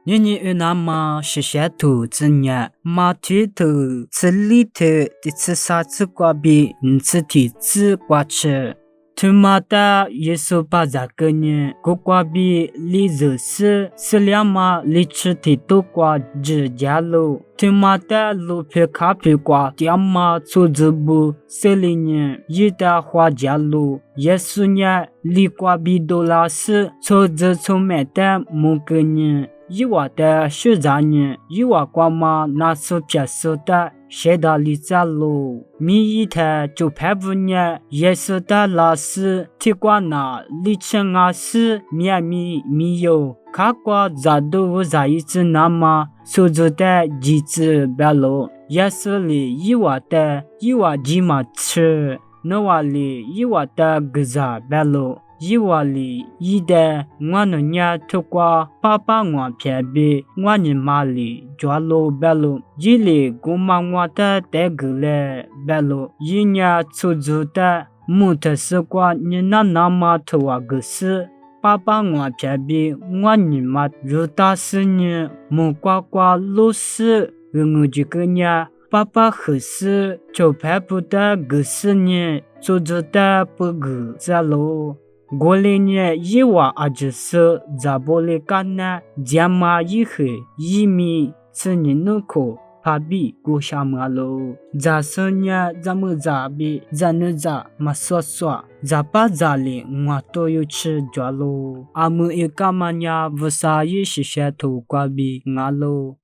你那么是些图子呢？马蹄头吃里头的吃啥子瓜比吃蹄子瓜吃？他妈的，耶稣把这个呢，个瓜比里就是两嘛里吃蹄头瓜直接喽。他妈的，路皮卡皮瓜爹妈出子不这里呢，一的花家喽。耶稣呢，里瓜比多拉是出子出买的木个呢。伊娃的学长呢，伊娃瓜嘛那是撇手的，谁的例子喽？米一台就拍不呢，也是的老师提过那里程啊是米有，看过咋都咋一直那么手指的机子白喽，也是里伊娃的伊娃鸡嘛吃，那娃里伊娃的个咋白喽。伊娃里伊的我那伢透过爸爸我偏比我你妈里抓路白路，伊里姑妈我的带个嘞白路，伊伢出租的木头是瓜你那么头啊个是。爸爸我偏比我你妈如大是呢木瓜瓜路是我这个伢爸爸和是就拍不的个是呢出租的不个在路。过来呢，伊娃阿就是在玻璃干呢，家嘛以后伊米吃你那口，怕比过下马喽。在生呢，咱们在比在那在嘛说说，在把家里我都有吃着喽。阿姆一干嘛呢？为啥也是些头瓜比俺喽？